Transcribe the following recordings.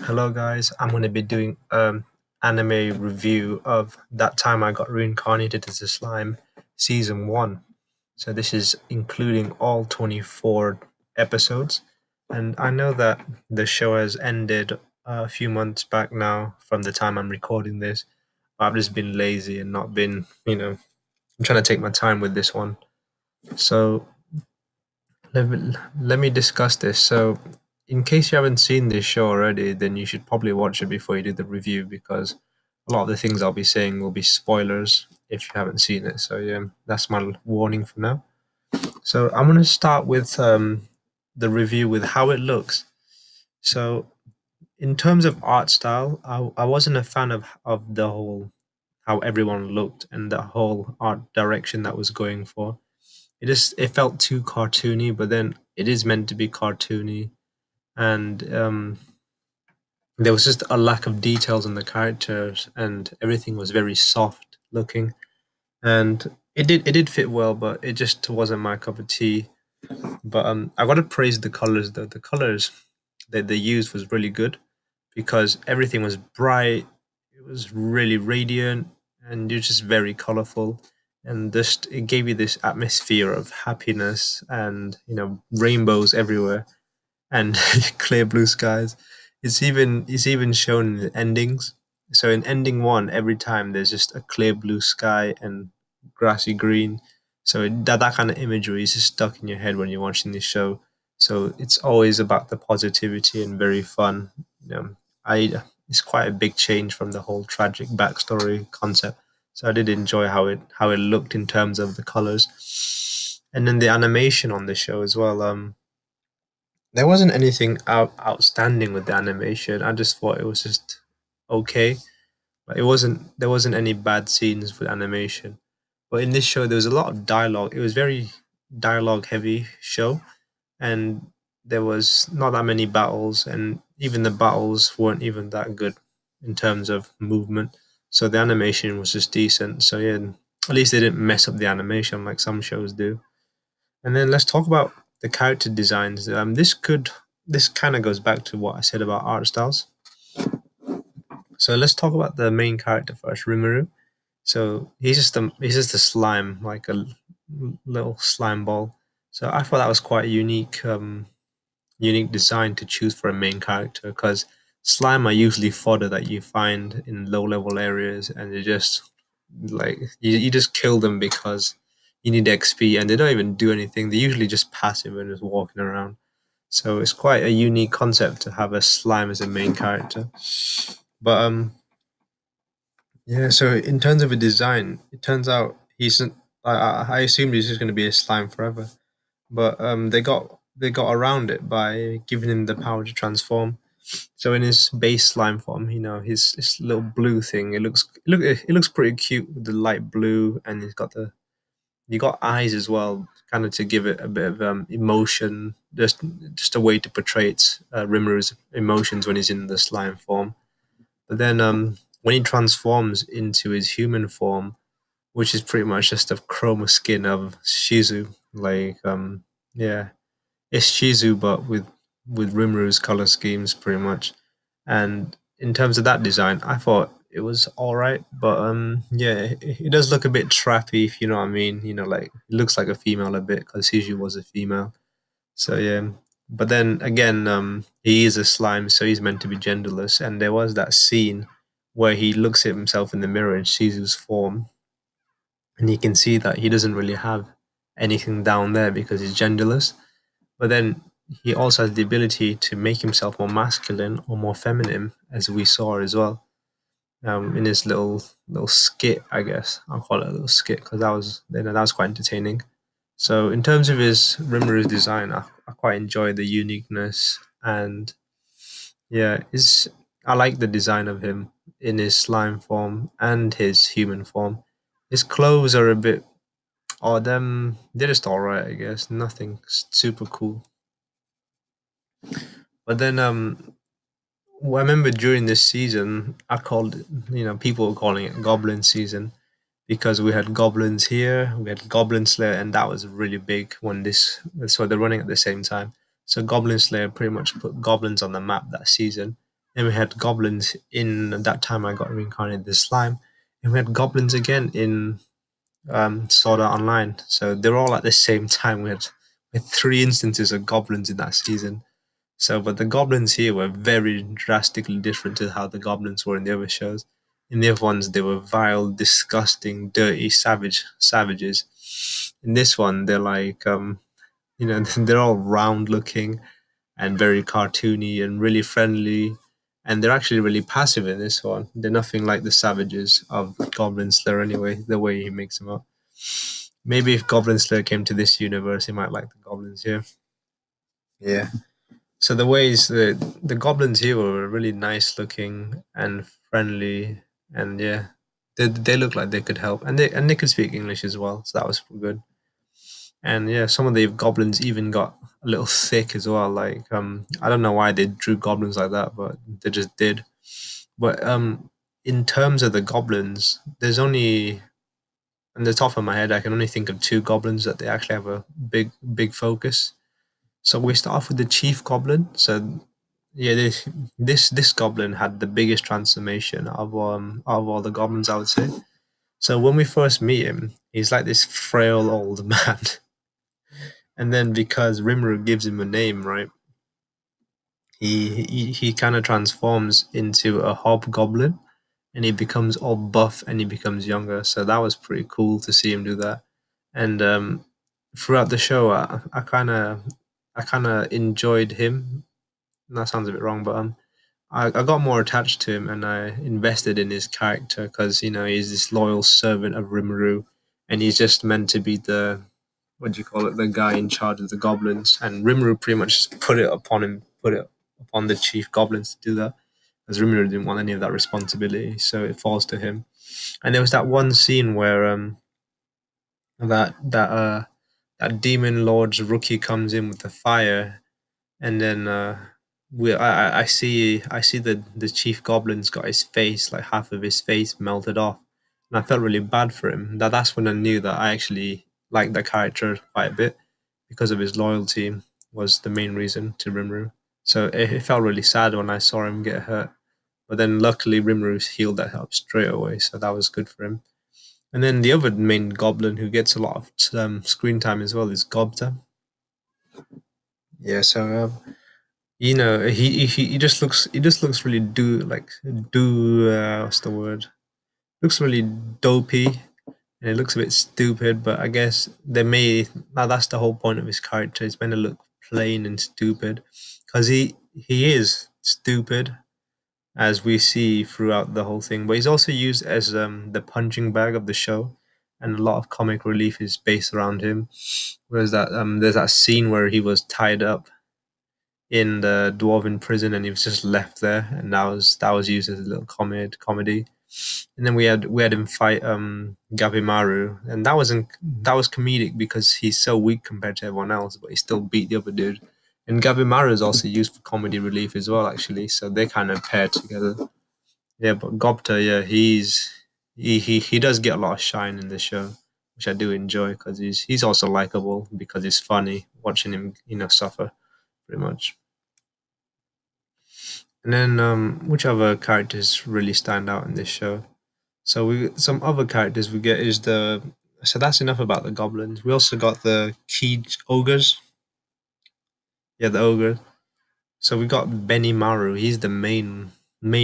Hello guys, I'm going to be doing anime review of That Time I Got Reincarnated as a Slime season 1. So this is including all 24 episodes, and I know that the show has ended a few months back now from the time I'm recording this. I've just been lazy and not been, I'm trying to take my time with this one. So let me discuss this. So, in case you haven't seen this show already, then you should probably watch it before you do the review because a lot of the things I'll be saying will be spoilers if you haven't seen it. So, yeah, that's my warning for now. So, I'm going to start with the review with how it looks. So, in terms of art style, I wasn't a fan of the whole how everyone looked and the whole art direction that was going for. It felt too cartoony, but then it is meant to be cartoony, and there was just a lack of details in the characters, and everything was very soft looking, and it did fit well, but it just wasn't my cup of tea. But I gotta praise the colors though. The colors that they used was really good because everything was bright. It was really radiant, and you're just very colorful, and just it gave you this atmosphere of happiness and rainbows everywhere and clear blue skies. It's even shown in the endings. So in ending one, every time there's just a clear blue sky and grassy green. So that kind of imagery is just stuck in your head when you're watching this show. So it's always about the positivity and very fun. I It's quite a big change from the whole tragic backstory concept. So I did enjoy how it looked in terms of the colors, and then the animation on the show as well. There wasn't anything outstanding with the animation. I just thought it was just okay. Like there wasn't any bad scenes with animation. But in this show there was a lot of dialogue. It was very dialogue heavy show, and there was not that many battles, and even the battles weren't even that good in terms of movement. So the animation was just decent. So yeah, at least they didn't mess up the animation like some shows do. And then let's talk about the character designs. This kind of goes back to what I said about art styles. So let's talk about the main character first, Rimuru. So he's just a slime, like a little slime ball. So I thought that was quite a unique design to choose for a main character because slime are usually fodder that you find in low level areas, and they just like you just kill them because you need XP, and they don't even do anything. They're usually just passive and just walking around. So it's quite a unique concept to have a slime as a main character. But yeah. So in terms of a design, it turns out I assumed he's just going to be a slime forever, but they got around it by giving him the power to transform. So in his base slime form, his little blue thing, it looks pretty cute with the light blue, and you got eyes as well, kind of to give it a bit of emotion, just a way to portray Rimru's emotions when he's in the slime form. But then when he transforms into his human form, which is pretty much just a chroma skin of Shizu, like yeah, it's Shizu but with Rimru's color schemes pretty much. And in terms of that design, I thought it was all right, but yeah, it does look a bit trappy, if you know what I mean. Like it looks like a female a bit because Shizu was a female. So yeah, but then again, he is a slime, so he's meant to be genderless. And there was that scene where he looks at himself in the mirror in Shizu's form, and he can see that he doesn't really have anything down there because he's genderless. But then he also has the ability to make himself more masculine or more feminine, as we saw as well in his little skit. I guess I'll call it a little skit because that was quite entertaining. So in terms of his Rimru's design, I quite enjoy the uniqueness, and yeah, I like the design of him in his slime form and his human form. His clothes are a bit odd. They're just alright, I guess. Nothing super cool. But then well, I remember during this season, I called it, people were calling it Goblin season because we had goblins here, we had Goblin Slayer, and that was really big so they're running at the same time. So Goblin Slayer pretty much put goblins on the map that season. and we had goblins in that time I got reincarnated as slime, and we had goblins again in Sword Art Online. So they're all at the same time. We had three instances of goblins in that season. So, but the goblins here were very drastically different to how the goblins were in the other shows. In the other ones, they were vile, disgusting, dirty, savages. In this one, they're like, they're all round looking and very cartoony and really friendly. And they're actually really passive in this one. They're nothing like the savages of Goblin Slayer anyway, the way he makes them up. Maybe if Goblin Slayer came to this universe, he might like the goblins here. Yeah. So the ways the goblins here were really nice looking and friendly, and yeah, they look like they could help, and they could speak English as well, so that was good. And yeah, some of the goblins even got a little thick as well. Like I don't know why they drew goblins like that, but they just did. But in terms of the goblins, there's only on the top of my head I can only think of two goblins that they actually have a big focus. So we start off with the chief goblin. So yeah, this goblin had the biggest transformation of all the goblins, I would say. So when we first meet him, he's like this frail old man. And then because Rimuru gives him a name, right? He kind of transforms into a hobgoblin, and he becomes all buff and he becomes younger. So that was pretty cool to see him do that. And throughout the show, I kind of enjoyed him. That sounds a bit wrong, but I got more attached to him and I invested in his character because he's this loyal servant of Rimuru, and he's just meant to be the what do you call it, the guy in charge of the goblins. And Rimuru pretty much just put it upon the chief goblins to do that, as Rimuru didn't want any of that responsibility, so it falls to him. And there was that one scene where that that uh that demon lord's rookie comes in with the fire, and then I see the chief goblin's got his face, like half of his face melted off, and I felt really bad for him. That's when I knew that I actually liked that character quite a bit, because of his loyalty was the main reason to Rimuru. So it felt really sad when I saw him get hurt, but then luckily Rimuru healed that up straight away, so that was good for him. And then the other main goblin who gets a lot of screen time as well is Gobta. Yeah, so he just looks really what's the word? Looks really dopey, and it looks a bit stupid. But I guess now that's the whole point of his character. He's meant to look plain and stupid, because he is stupid, as we see throughout the whole thing. But he's also used as the punching bag of the show, and a lot of comic relief is based around him. Whereas there's that scene where he was tied up in the dwarven prison and he was just left there, and that was used as a little comedy. And then we had him fight Gabimaru, and that was comedic because he's so weak compared to everyone else, but he still beat the other dude. And Gabimaru is also used for comedy relief as well, actually, so they kind of pair together. Yeah, but Gobta, yeah, he does get a lot of shine in the show, which I do enjoy, because he's also likable because it's funny watching him suffer pretty much. And then, which other characters really stand out in this show? So some other characters we get is the. So that's enough about the goblins. We also got the key ogres. Yeah, the ogre. So we got Benimaru. He's the main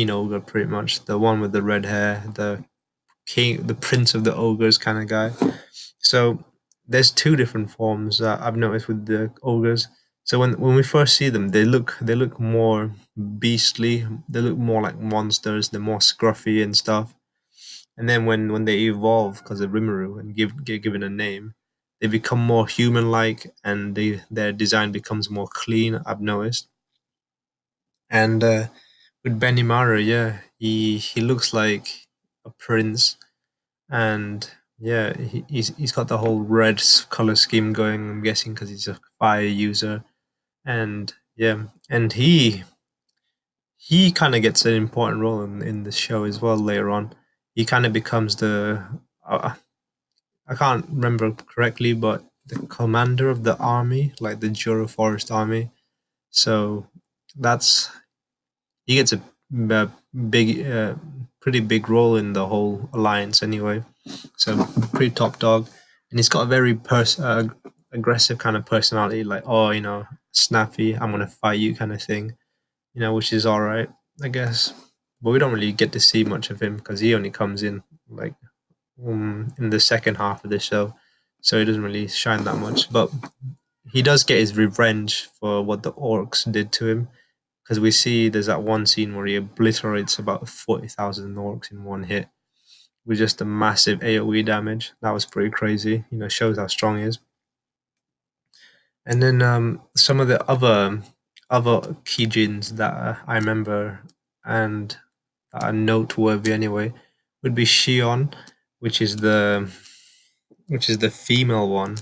ogre, pretty much, the one with the red hair, the king, the prince of the ogres kind of guy. So there's two different forms that I've noticed with the ogres. So when we first see them, they look more beastly. They look more like monsters. They're more scruffy and stuff. And then when they evolve because of Rimuru and get given a name, they become more human-like, and their design becomes more clean, I've noticed. And with Benimaru, yeah, he looks like a prince, and yeah, he's got the whole red color scheme going. I'm guessing because he's a fire user, and yeah, and he kind of gets an important role in the show as well later on. He kind of becomes uh, I can't remember correctly, but the commander of the army, like the Jura Forest army. So that's he gets a a big, pretty big role in the whole alliance anyway. So pretty top dog, and he's got a very aggressive kind of personality, like, oh, snappy, I'm gonna fight you kind of thing, which is all right, I guess. But we don't really get to see much of him because he only comes in like in the second half of the show, so he doesn't really shine that much. But he does get his revenge for what the orcs did to him, because we see there's that one scene where he obliterates about 40,000 orcs in one hit with just a massive AoE damage. That was pretty crazy. Shows how strong he is. And then some of the other key genes that I remember and that are noteworthy anyway would be Shion, which is the female one.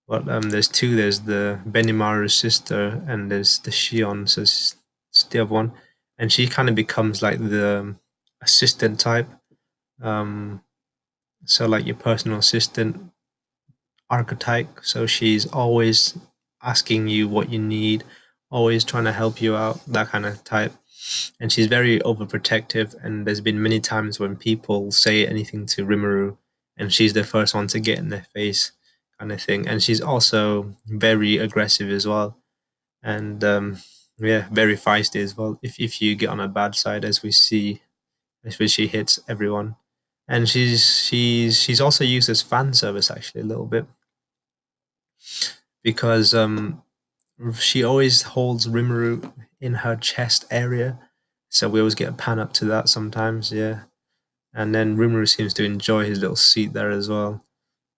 But there's two. There's the Benimaru's sister, and there's the Shion. So it's the other one, and she kind of becomes like the assistant type. Um, so like your personal assistant archetype. So she's always asking you what you need, always trying to help you out, that kind of type. And she's very overprotective. And there's been many times when people say anything to Rimuru, and she's the first one to get in their face, kind of thing. And she's also very aggressive as well, and yeah, very feisty as well. If you get on a bad side, as we see, especially she hits everyone. And she's also used as fan service actually a little bit, because she always holds Rimuru in her chest area, so we always get a pan up to that sometimes, yeah. And then Rimuru seems to enjoy his little seat there as well.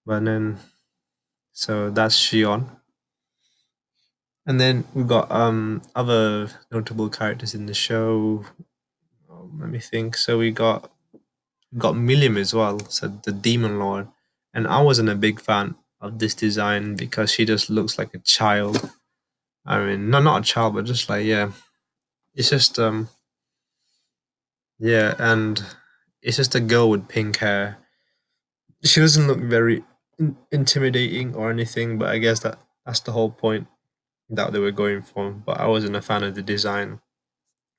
But then, so that's Shion. And then we've got other notable characters in the show. Let me think. So we got Millium as well, so the Demon Lord. And I wasn't a big fan of this design because she just looks like a child. I mean, no, not a child, but just like, yeah, it's just yeah, and it's just a girl with pink hair. She doesn't look very intimidating or anything, but I guess that's the whole point that they were going for. But I wasn't a fan of the design,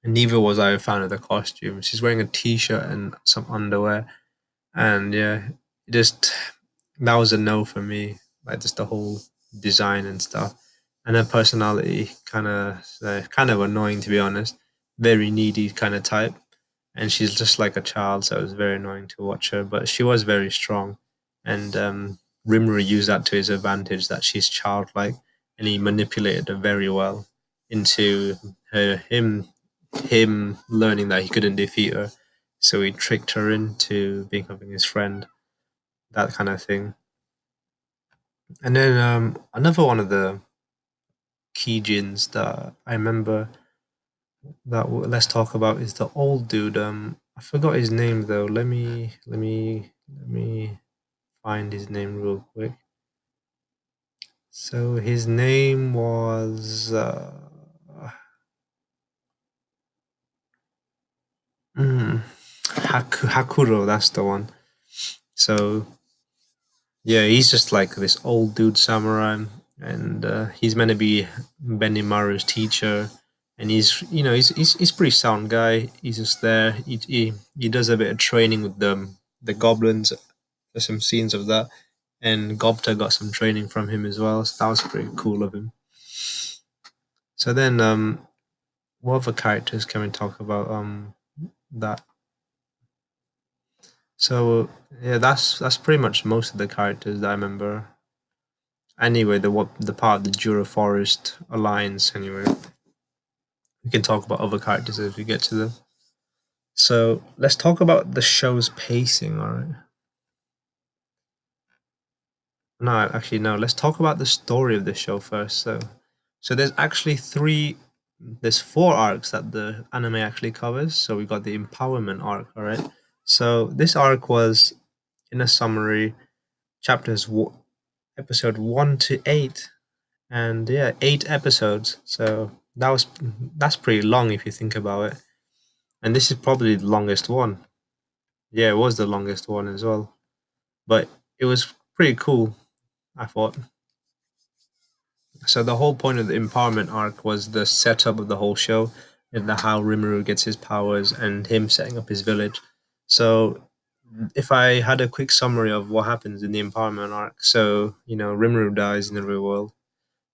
and neither was I a fan of the costume. She's wearing a t-shirt and some underwear, and yeah, just that was a no for me. Like just the whole design and stuff, and her personality kind of annoying, to be honest. Very needy kind of type, and she's just like a child, so it was very annoying to watch her. But she was very strong, and Rimuru used that to his advantage, that she's childlike, and he manipulated her very well into him learning that he couldn't defeat her. So he tricked her into becoming his friend, that kind of thing. And then another one of the key Jins that I remember that let's talk about is the old dude. I forgot his name though. Let me find his name real quick. So his name was mm, Hakuro. That's the one. So yeah, he's just like this old dude samurai, and he's meant to be Benimaru's teacher. And he's pretty sound guy. He's just there. He does a bit of training with the goblins. There's some scenes of that, and Gobta got some training from him as well. So that was pretty cool of him. So then, what other characters can we talk about? That. So yeah, that's pretty much most of the characters that I remember. Anyway, the part of the Jura Forest Alliance. Anyway, we can talk about other characters as we get to them. So let's talk about the show's pacing. All right. No, actually, no. Let's talk about the story of the show first. So there's actually there's four arcs that the anime actually covers. So we got the empowerment arc. All right. So this arc was, in a summary, chapters episode 1 to 8, and yeah, 8 episodes. So that's pretty long if you think about it. And this is probably the longest one. Yeah, it was the longest one as well. But it was pretty cool, I thought. So the whole point of the empowerment arc was the setup of the whole show. in the how Rimuru gets his powers and him setting up his village. So if I had a quick summary of what happens in the empowerment arc, so Rimuru dies in the real world,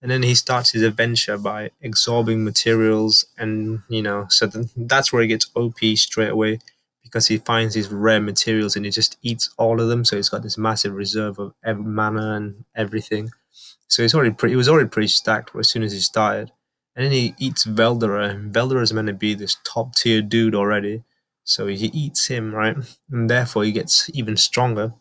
and then he starts his adventure by absorbing materials, and so that's where he gets OP straight away because he finds these rare materials and he just eats all of them. So he's got this massive reserve of mana and everything. So he was already pretty stacked as soon as he started. And then he eats Veldora, and Veldora is meant to be this top tier dude already. So he eats him, right? And therefore he gets even stronger.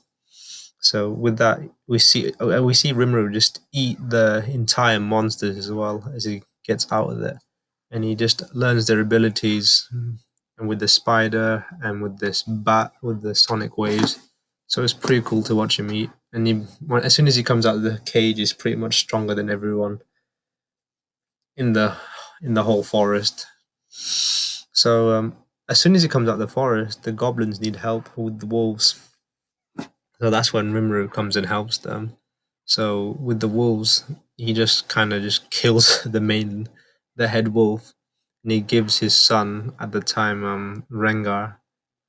So with that, we see Rimuru just eat the entire monsters as well as he gets out of there, and he just learns their abilities, and with the spider and with this bat with the sonic waves. So it's pretty cool to watch him eat. And as soon as he comes out of the cage, he's pretty much stronger than everyone in the whole forest. So as soon as he comes out of the forest, the goblins need help with the wolves. So that's when Rimuru comes and helps them. So with the wolves, he just kind of just kills the head wolf, and he gives his son at the time, Ranga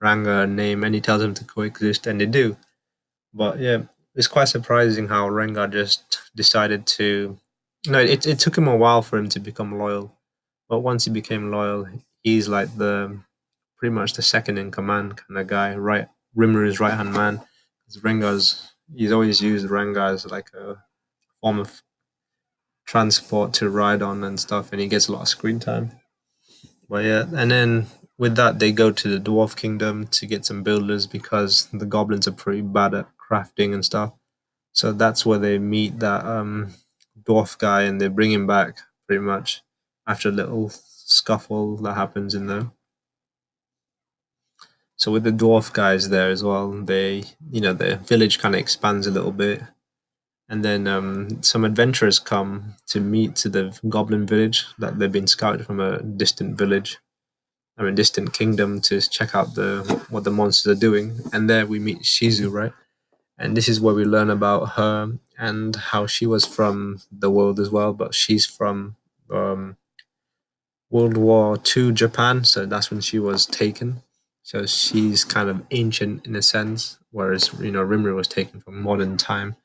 a name, and he tells him to coexist, and they do. But yeah, it's quite surprising how Rengar just decided to. No, it took him a while for him to become loyal, but once he became loyal, he's like the pretty much the second in command kind of guy, right? Rimru's right hand man. Rengar's he's always used Rengar as like a form of transport to ride on and stuff, and he gets a lot of screen time. But yeah, and then with that, they go to the Dwarf Kingdom to get some builders because the goblins are pretty bad at crafting and stuff. So that's where they meet that dwarf guy, and they bring him back pretty much after a little scuffle that happens in there. So with the dwarf guys there as well, the village kind of expands a little bit, and then some adventurers come to meet to the goblin village that they've been scouted from a distant village, distant kingdom to check out what the monsters are doing. And there we meet Shizu, right? And this is where we learn about her and how she was from the world as well, but she's from um, World War II Japan, so that's when she was taken. So she's kind of ancient in a sense, whereas Rimuru was taken from modern time.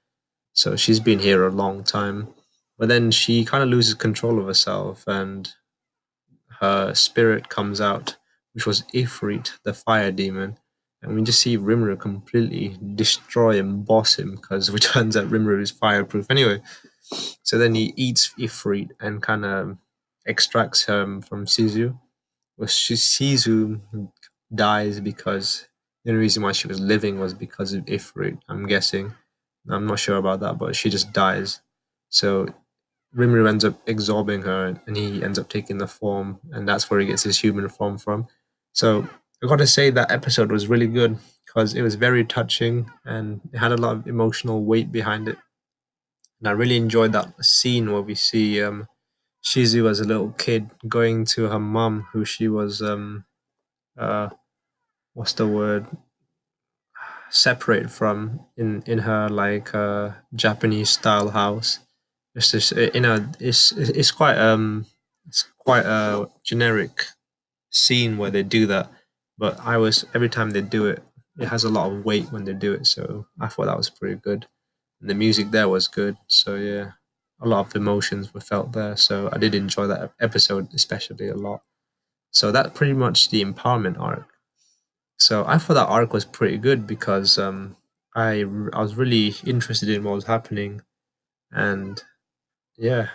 So she's been here a long time, but then she kind of loses control of herself, and her spirit comes out, which was Ifrit, the fire demon. And we just see Rimuru completely destroy and boss him because it turns out Rimuru is fireproof anyway. So then he eats Ifrit and kind of extracts him from Sizu. Well, Sizu dies because the only reason why she was living was because of Ifrit, I'm guessing. I'm not sure about that, but she just dies. So Rimuru ends up absorbing her, and he ends up taking the form, and that's where he gets his human form from. So I got to say that episode was really good because it was very touching and it had a lot of emotional weight behind it. And I really enjoyed that scene where we see Shizu as a little kid going to her mum, who she was uh, what's the word, separated from in her like Japanese style house. It's just it's quite a generic scene where they do that, but I was every time they do it, it has a lot of weight when they do it. So I thought that was pretty good, and the music there was good. So yeah, a lot of emotions were felt there. So I did enjoy that episode especially a lot. So that pretty much the empowerment arc. So I thought that arc was pretty good because I was really interested in what was happening, and yeah,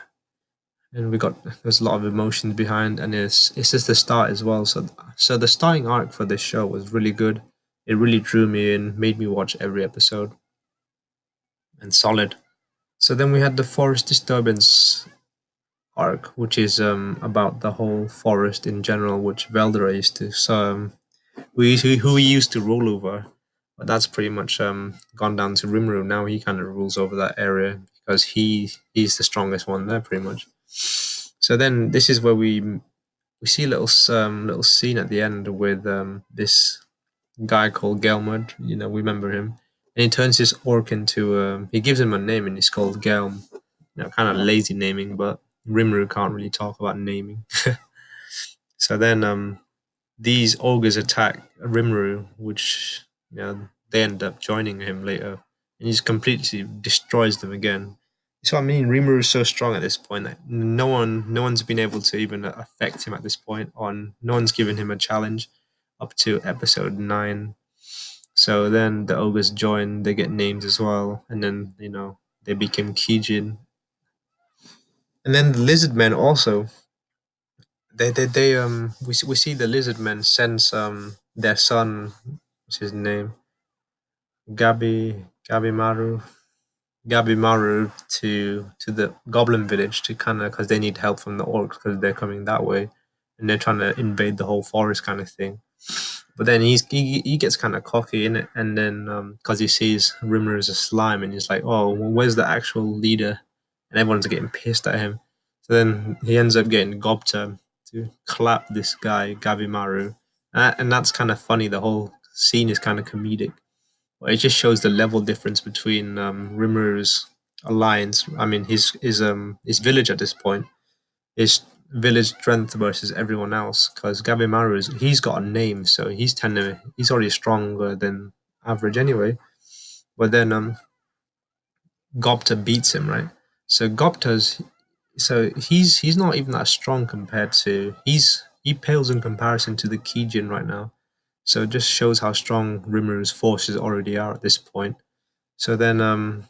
and we got there's a lot of emotions behind, and it's just the start as well. So the starting arc for this show was really good. It really drew me in, made me watch every episode, and solid. So then we had the forest disturbance arc, which is about the whole forest in general, which Veldora used to who he used to rule over. But that's pretty much gone down to Rimuru. Now he kind of rules over that area because he's the strongest one there, pretty much. So then this is where we see a little scene at the end with this guy called Gelmud. We remember him, and he turns his orc into he gives him a name, and he's called Gelm. Kind of lazy naming, but Rimuru can't really talk about naming. So then these ogres attack Rimuru, which they end up joining him later, and he just completely destroys them again. So I mean, Rimuru is so strong at this point that no one's been able to even affect him at this point. On no one's given him a challenge up to episode 9. So then the ogres join, they get names as well, and then they became Kijin, and then the lizard men also. We see the lizard men sends their son, what's his name, Gabimaru Gabimaru to the Goblin village to kind of because they need help from the orcs because they're coming that way, and they're trying to invade the whole forest kind of thing. But then he gets kind of cocky in it, and then because he sees Rimmer as a slime, and he's like, "Oh, well, where's the actual leader?" And everyone's getting pissed at him. So then he ends up getting Gobta to clap this guy Gabimaru, and that's kind of funny. The whole scene is kind of comedic. But it just shows the level difference between Rimmer's alliance. I mean, his village at this point, his village strength versus everyone else. Because Gabimaru he's got a name, so he's already stronger than average anyway. But then Gopta beats him, right? So he's not even that strong compared to he pales in comparison to the Kijin right now. So it just shows how strong Rimmer's forces already are at this point. So then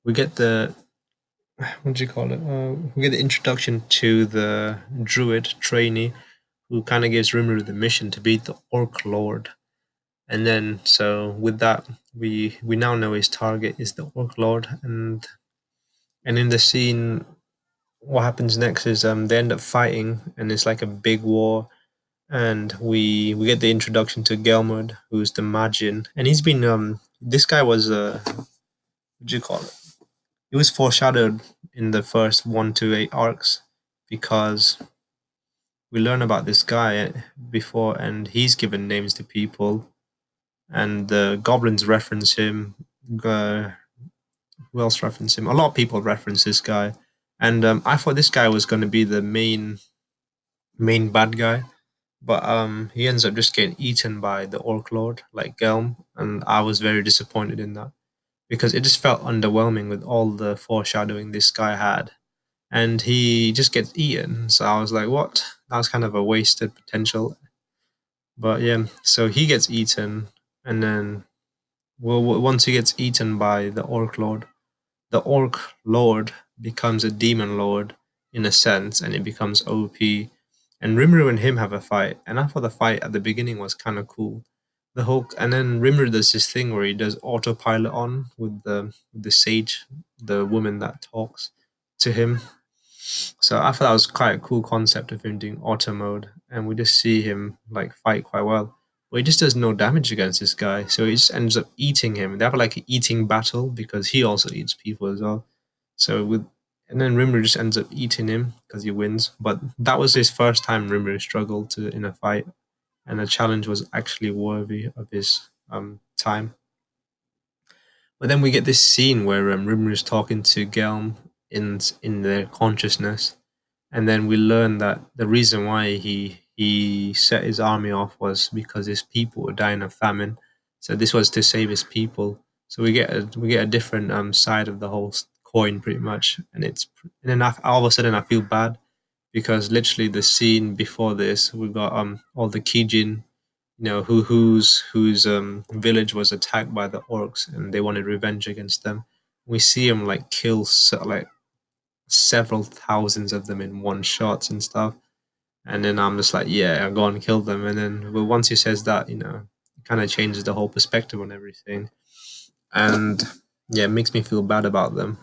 we get the what do you call it? We get the introduction to the druid trainee who kind of gives Rimuru the mission to beat the Orc Lord. And then so with that we now know his target is the Orc Lord, and in the scene what happens next is they end up fighting, and it's like a big war, and we get the introduction to Gelmud, who's the Magian, and he's been this guy was what do you call it? It was foreshadowed in the first 1 to 8 arcs because we learn about this guy before, and he's given names to people, and the goblins reference him. Uh, who else reference him? A lot of people reference this guy, and I thought this guy was going to be the main bad guy, but he ends up just getting eaten by the Orc Lord, like Gelm, and I was very disappointed in that because it just felt underwhelming with all the foreshadowing this guy had, and he just gets eaten. So I was like, what? That was kind of a wasted potential. But yeah, so he gets eaten, and then once he gets eaten by the Orc Lord becomes a Demon Lord in a sense, and it becomes OP. And Rimuru and him have a fight, and I thought the fight at the beginning was kind of cool. And then Rimuru does this thing where he does autopilot on with the sage, the woman that talks to him. So I thought that was quite a cool concept of him doing auto mode, and we just see him like fight quite well. But he just does no damage against this guy, so he just ends up eating him. They have like an eating battle because he also eats people as well. And then Rimuru just ends up eating him because he wins. But that was his first time Rimuru struggled in a fight, and the challenge was actually worthy of his time. But then we get this scene where Rimru's talking to Gelm in their consciousness, and then we learn that the reason why he set his army off was because his people were dying of famine. So this was to save his people. So we get a different side of the whole coin pretty much, and then all of a sudden I feel bad because literally the scene before this we got all the Kijin, whose village was attacked by the orcs, and they wanted revenge against them. We see him like kill like several thousands of them in one shot and stuff. And then I'm just like, yeah, I'll go and kill them. And then, well, once he says that, it kind of changes the whole perspective on everything. And yeah, it makes me feel bad about them.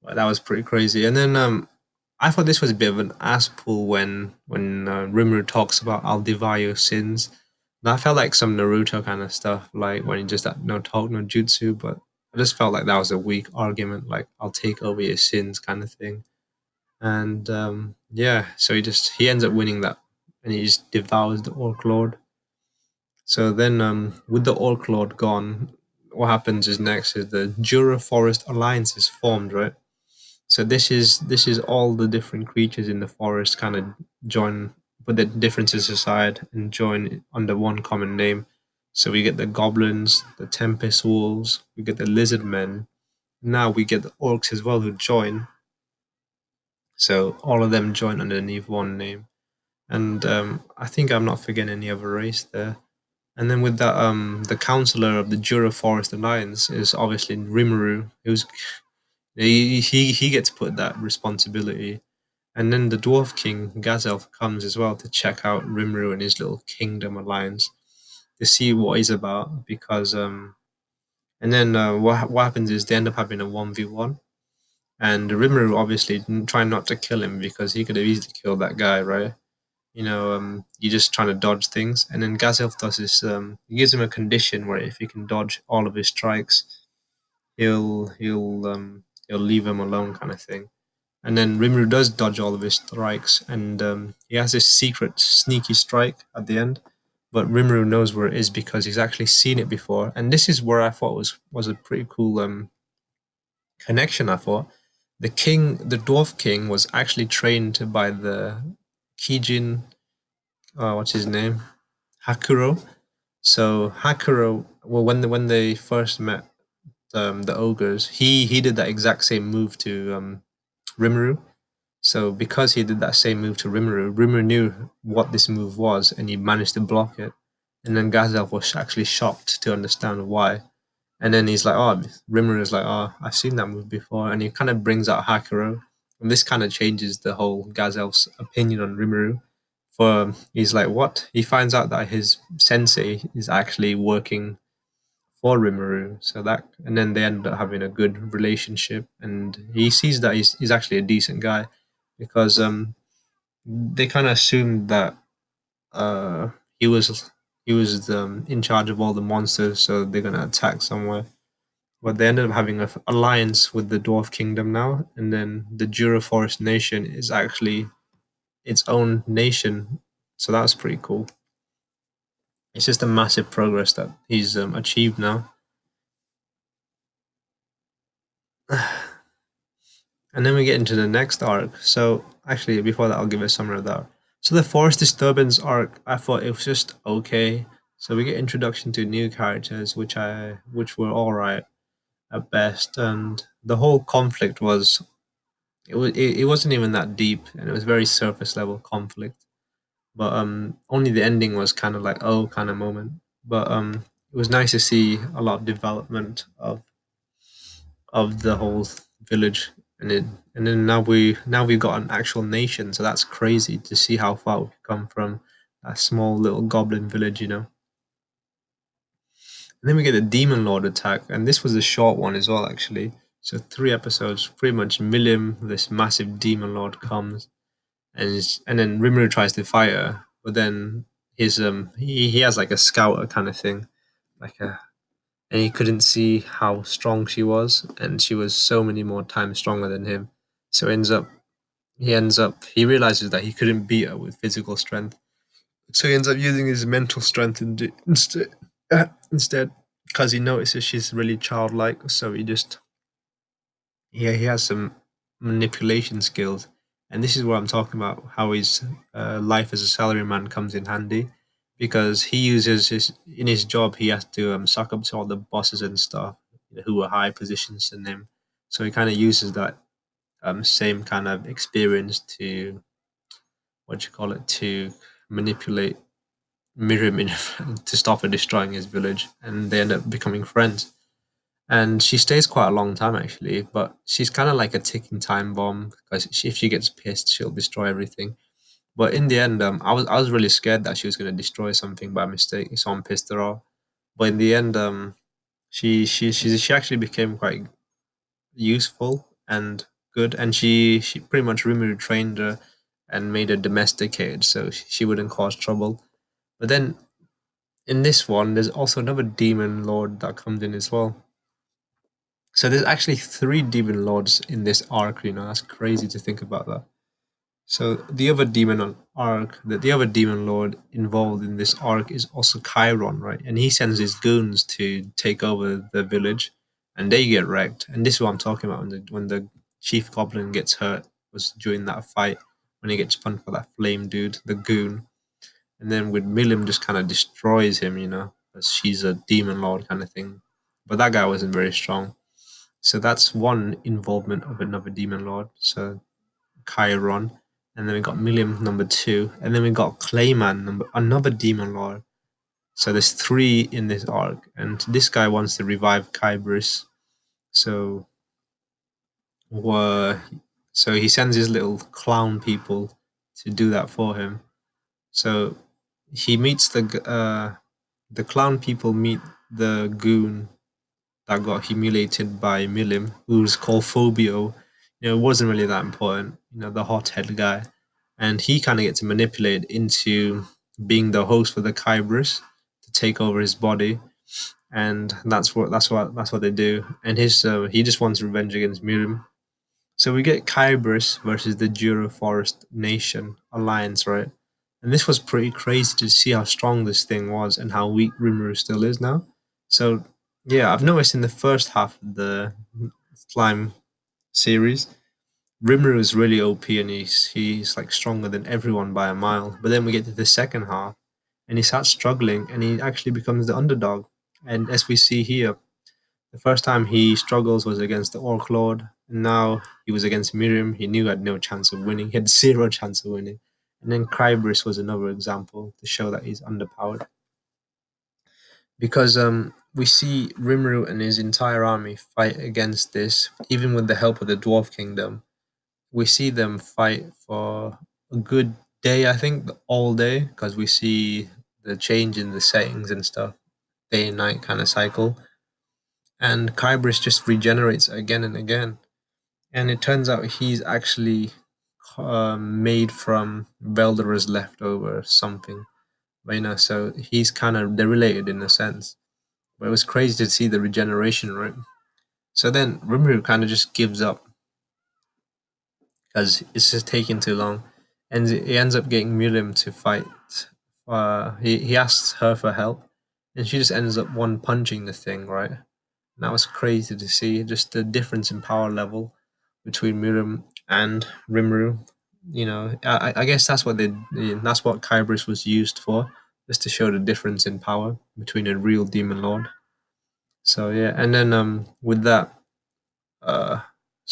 But that was pretty crazy. And then I thought this was a bit of an ass pull when Rimuru talks about I'll devour your sins. That felt like some Naruto kind of stuff, like when he just had no talk, no jutsu. But I just felt like that was a weak argument, like I'll take over your sins kind of thing. And yeah, so he ends up winning that, and he just devours the Orc Lord. So then, with the Orc Lord gone, what happens is next is the Jura Forest Alliance is formed, right? So this is all the different creatures in the forest kind of join, put their differences aside and join under one common name. So we get the goblins, the tempest wolves, we get the lizard men. Now we get the orcs as well who join. So all of them join underneath one name. And I think I'm not forgetting any other race there. And then with that, the counselor of the Jura Forest Alliance is obviously Rimuru, who's he gets put that responsibility. And then the Dwarf King Gazelf comes as well to check out Rimuru and his little kingdom alliance to see what he's about. Because and then what happens is they end up having a 1v1, and Rimuru obviously trying not to kill him because he could have easily killed that guy, right? You're just trying to dodge things, and then Gazelf does this. He gives him a condition where if he can dodge all of his strikes, he'll leave him alone, kind of thing. And then Rimuru does dodge all of his strikes, and he has this secret sneaky strike at the end. But Rimuru knows where it is because he's actually seen it before. And this is where I thought was a pretty cool connection. I thought the Dwarf King, was actually trained by the Kijin. What's his name? Hakuro. So Hakuro, well, when they first met the ogres, he did that exact same move to Rimuru. So because he did that same move to Rimuru, Rimuru knew what this move was and he managed to block it. And then Gazelf was actually shocked to understand why. And then he's like, oh, Rimuru is like, oh, I've seen that move before. And he kind of brings out Hakuro. And this kind of changes the whole Gazelf's opinion on Rimuru. For he's like, what? He finds out that his sensei is actually working for Rimuru. So that, and then they end up having a good relationship. And he sees that he's actually a decent guy because they kind of assumed that uh, he was in charge of all the monsters, so they're gonna attack somewhere. But they ended up having an alliance with the Dwarf Kingdom now, and then the Jura Forest Nation is actually its own nation. So that's pretty cool. It's just a massive progress that he's achieved now. And then we get into the next arc. So actually, before that, I'll give a summary of that. So the forest disturbance arc, I thought it was just okay. So we get introduction to new characters, which were all right at best, and the whole conflict it wasn't even that deep, and it was very surface level conflict. But only the ending was kind of like oh kind of moment. But it was nice to see a lot of development of the whole village, and then now we've got an actual nation, so that's crazy to see how far we've come from a small little goblin village. And then we get a demon lord attack, and this was a short one as well, actually. So 3 episodes, pretty much Milim, this massive demon lord comes, and then Rimuru tries to fight her, but then he has like a scouter kind of thing, like a and he couldn't see how strong she was, and she was so many more times stronger than him. So he realizes that he couldn't beat her with physical strength. So he ends up using his mental strength instead, because he notices she's really childlike. So he has some manipulation skills, and this is what I'm talking about. How his life as a salaryman comes in handy, because he uses his in his job he has to suck up to all the bosses and stuff who are high positions than him. So he kind of uses that same kind of experience to what you call it to manipulate Miriam to stop her destroying his village, and they end up becoming friends. And she stays quite a long time actually, but she's kind of like a ticking time bomb because if she gets pissed, she'll destroy everything. But in the end, I was really scared that she was going to destroy something by mistake. Someone pissed her off. But in the end, she actually became quite useful and good, and she pretty much removed trained her and made her domesticated so she wouldn't cause trouble. But then in this one, there's also another demon lord that comes in as well. So there's actually 3 demon lords in this arc. That's crazy to think about that. So the other demon lord involved in this arc is also Chiron, right? And he sends his goons to take over the village, and they get wrecked. And this is what I'm talking about when the Chief Goblin gets hurt was during that fight when he gets punched by that flame dude, the goon. And then with Milim just kind of destroys him, as she's a demon lord kind of thing. But that guy wasn't very strong. So that's one involvement of another demon lord. So Chiron. And then we got Milim number two. And then we got Clayman, another demon lord. So there's three in this arc. And this guy wants to revive Kybris. So were so he sends his little clown people to do that for him. So he meets the clown people meet the goon that got humiliated by Milim, who's called Phobio. It wasn't really that important, the hothead guy. And he kind of gets manipulated into being the host for the Kybris to take over his body. And that's what they do. And he just wants revenge against Milim. So we get Kybris versus the Jura Forest Nation Alliance, right? And this was pretty crazy to see how strong this thing was and how weak Rimuru still is now. So yeah, I've noticed in the first half of the Slime series, Rimuru is really OP and he's like stronger than everyone by a mile. But then we get to the second half and he starts struggling and he actually becomes the underdog. And as we see here, the first time he struggles was against the Orc Lord. And now he was against Miriam. He knew he had no chance of winning. He had zero chance of winning. And then Krybris was another example to show that he's underpowered. Because we see Rimuru and his entire army fight against this, even with the help of the Dwarf Kingdom. We see them fight for a good day, I think, all day, because we see the change in the settings and stuff, day and night kind of cycle. And Kybris just regenerates again and again. And it turns out he's actually made from Veldera's leftover something. But, so he's they're related in a sense. But it was crazy to see the regeneration, right? So then Rimuru kind of just gives up because it's just taking too long. And he ends up getting Mirim to fight. He asks her for help, and she just ends up one punching the thing, right? And that was crazy to see, just the difference in power level between Mirim and Rimuru. I guess that's what Kybris was used for, just to show the difference in power between a real demon lord. So yeah, and then with that, uh,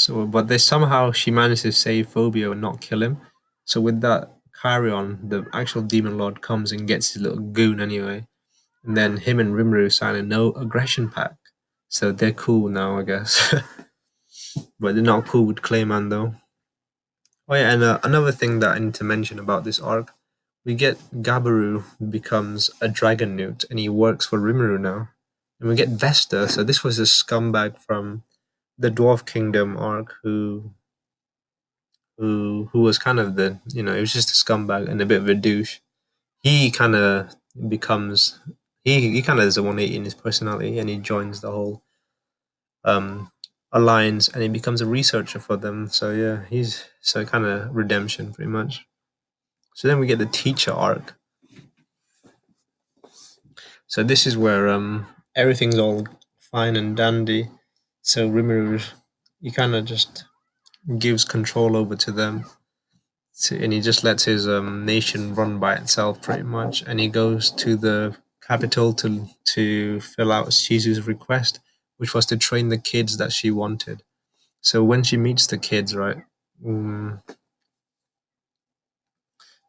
but they somehow she managed to save Phobio and not kill him. So with that, Carrion, the actual demon lord, comes and gets his little goon anyway, and then him and Rimuru sign a no aggression pact. So they're cool now, I guess. But they're not cool with Clayman though. Oh yeah, and another thing that I need to mention about this arc, we get Gabaru becomes a dragon newt and he works for Rimuru now. And we get Vesta, so this was a scumbag from the Dwarf Kingdom arc who was kind of he was just a scumbag and a bit of a douche. He kind of becomes he kind of is a 180 in his personality and he joins the whole um alliance and he becomes a researcher for them. So yeah, he's so kind of redemption pretty much. So then we get the teacher arc. So this is where everything's all fine and dandy. So Rimuru, he kind of just gives control over to them, and he just lets his nation run by itself pretty much. And he goes to the capital to fill out Shizu's request, which was to train the kids that she wanted. So when she meets the kids, right?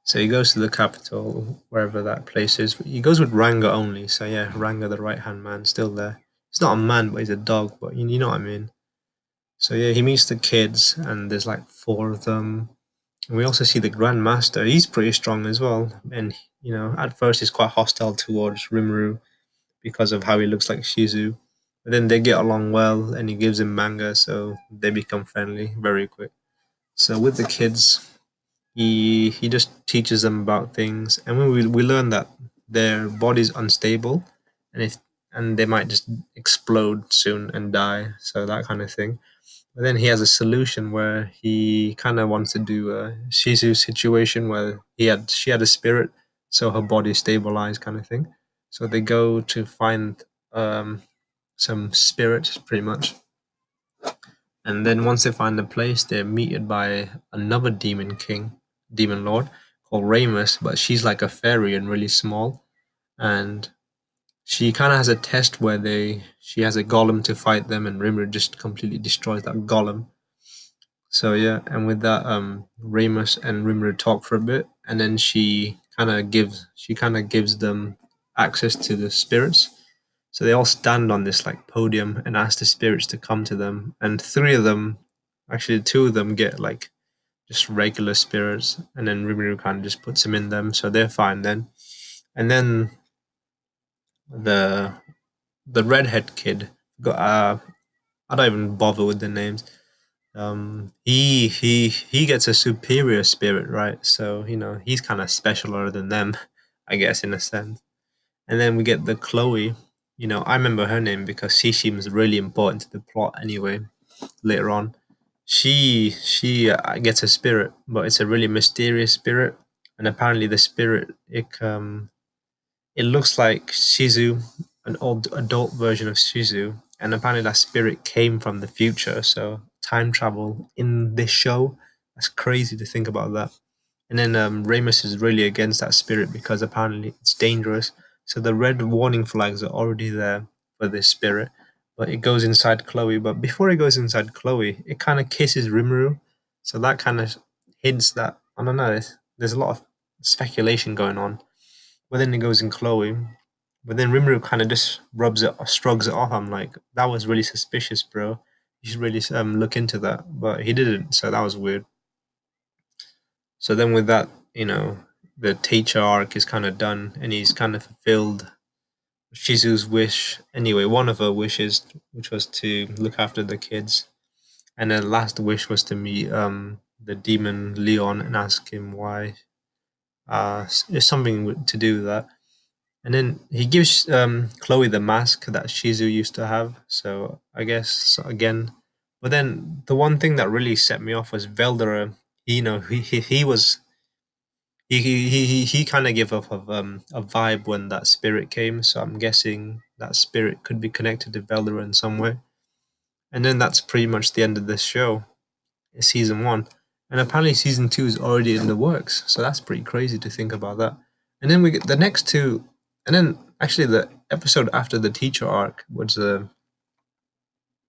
So he goes to the capital, wherever that place is. He goes with Ranga only. So yeah, Ranga, the right hand man, still there. He's not a man, but he's a dog. But you know what I mean. So yeah, he meets the kids, and there's like four of them. And we also see the Grand Master. He's pretty strong as well. And at first he's quite hostile towards Rimuru because of how he looks like Shizu. But then they get along well, and he gives him manga, so they become friendly very quick. So with the kids, he just teaches them about things, and when we learn that their body's unstable, and they might just explode soon and die, so that kind of thing. But then he has a solution where he kind of wants to do a Shizu situation where she had a spirit, so her body stabilized, kind of thing. So they go to find some spirits, pretty much, And then once they find the place, they're meted by another demon lord called Ramus, but she's like a fairy and really small. And she kind of has a test where she has a golem to fight them, and Rimuru just completely destroys that golem. So yeah, and with that, Ramus and Rimuru talk for a bit, and then she kind of gives them access to the spirits. So they all stand on this like podium and ask the spirits to come to them, and three of them, actually two of them, get like just regular spirits, and then Rimuru kind of just puts them in them, so they're fine then. And then the the redhead kid got I don't even bother with the names. He gets a superior spirit, right? So he's kind of specialer than them, I guess, in a sense. And then we get the Chloe. I remember her name because she seems really important to the plot anyway. Later on, she gets a spirit, but it's a really mysterious spirit, and apparently the spirit it looks like Shizu, an old adult version of Shizu, and apparently that spirit came from the future. So time travel in this show, that's crazy to think about that. And then Ramus is really against that spirit because apparently it's dangerous. So the red warning flags are already there for this spirit, but it goes inside Chloe. But before it goes inside Chloe, it kind of kisses Rimuru. So that kind of hints that, I don't know, there's a lot of speculation going on. But then it goes in Chloe. But then Rimuru kind of just shrugs it off. I'm like, that was really suspicious, bro. You should really look into that. But he didn't, so that was weird. So then with that, the teacher arc is kind of done, and he's kind of fulfilled Shizu's wish. Anyway, one of her wishes, which was to look after the kids, and the last wish was to meet the demon Leon and ask him why. It's something to do with that. And then he gives Chloe the mask that Shizu used to have. So I guess again, but then the one thing that really set me off was Veldora. He was he kind of gave off of a vibe when that spirit came. So I'm guessing that spirit could be connected to Veldora in some way. And then that's pretty much the end of this show, season one. And apparently season two is already in the works. So that's pretty crazy to think about that. And then we get the next two, and then actually the episode after the teacher arc was I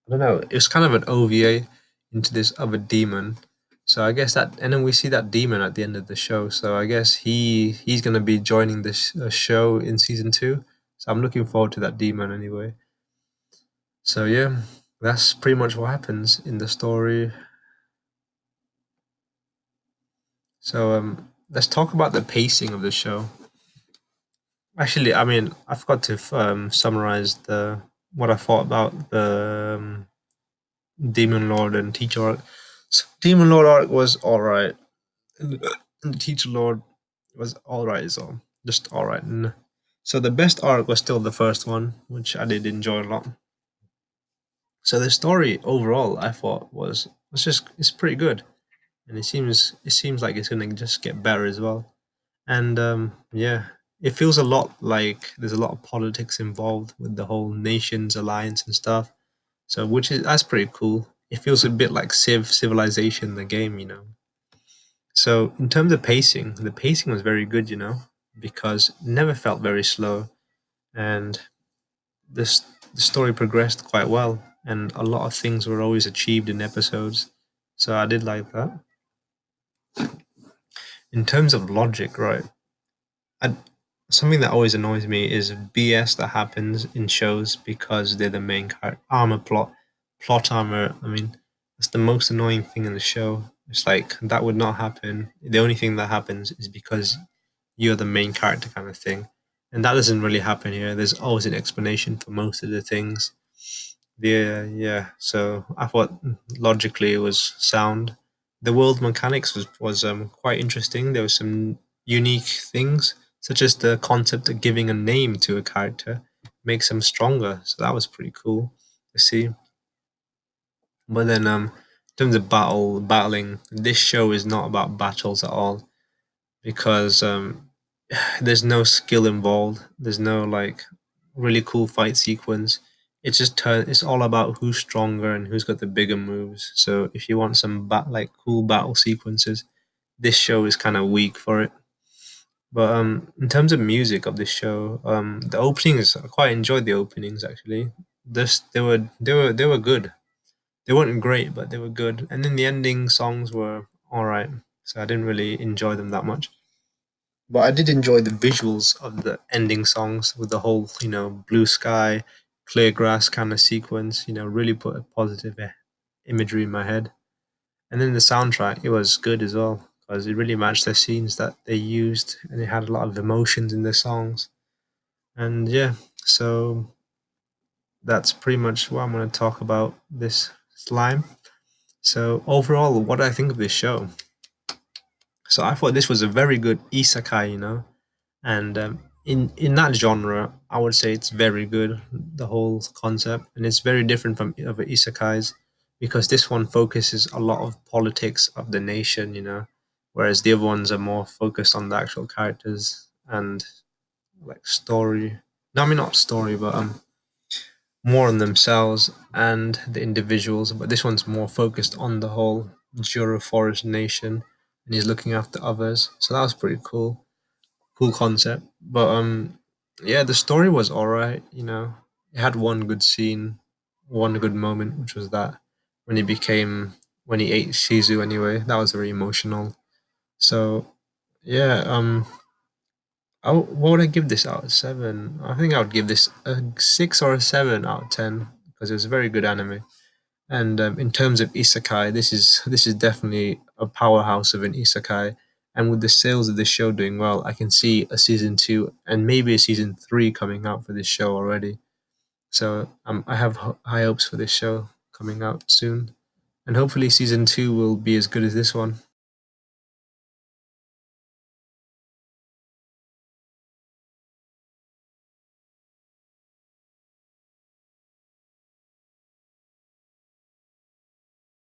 don't know, it was kind of an OVA into this other demon. So I guess that, and then we see that demon at the end of the show. So I guess he's gonna be joining this show in season two. So I'm looking forward to that demon anyway. So yeah, that's pretty much what happens in the story. So let's talk about the pacing of the show. Actually, I mean, I forgot to summarize the what I thought about the Demon Lord and Teacher arc. So Demon Lord arc was all right, and the Teacher Lord was all right, so just all right. And so the best arc was still the first one, which I did enjoy a lot. So the story overall, I thought was just it's pretty good, and it seems like it's gonna just get better as well. And yeah, it feels a lot like there's a lot of politics involved with the whole nations alliance and stuff. So that's pretty cool. It feels a bit like Civilization, the game. So in terms of pacing, the pacing was very good, because it never felt very slow, and this the story progressed quite well, and a lot of things were always achieved in episodes. So I did like that. In terms of logic, right? I, Something that always annoys me is BS that happens in shows because they're the main character. Plot armor. I mean, that's the most annoying thing in the show. It's like that would not happen. The only thing that happens is because you're the main character, kind of thing, and that doesn't really happen here. There's always an explanation for most of the things. Yeah. So I thought logically it was sound. The world mechanics was quite interesting. There were some unique things, such as the concept of giving a name to a character makes them stronger. So that was pretty cool to see. But then, in terms of battling, this show is not about battles at all because there's no skill involved. There's no like really cool fight sequence. it's all about who's stronger and who's got the bigger moves. So if you want some like cool battle sequences, this show is kind of weak for it. But in terms of music of this show, the openings I quite enjoyed the openings actually. This they were good. They weren't great, but they were good. And then the ending songs were all right. So I didn't really enjoy them that much. But I did enjoy the visuals of the ending songs with the whole, blue sky, clear grass kind of sequence. Really put a positive imagery in my head. And then the soundtrack, it was good as well because it really matched the scenes that they used, and it had a lot of emotions in the songs. And yeah, so that's pretty much what I'm going to talk about this slime. So overall, what do I think of this show? So I thought this was a very good isekai, and in that genre, I would say it's very good. The whole concept, and it's very different from other isekais because this one focuses a lot of politics of the nation, whereas the other ones are more focused on the actual characters and like story. No, I mean not story, but more on themselves and the individuals. But this one's more focused on the whole Jura Forest nation, and he's looking after others. So that was pretty cool concept. But yeah, the story was all right. It had one good scene, one good moment, which was that when he became when he ate Shizu. Anyway, that was very emotional. So yeah, what would I give this out of seven? I think I would give this a 6 or a 7 out of 10 because it was a very good anime. And in terms of isekai, this is definitely a powerhouse of an isekai. And with the sales of this show doing well, I can see a season two and maybe a season three coming out for this show already. So I have high hopes for this show coming out soon, and hopefully season two will be as good as this one.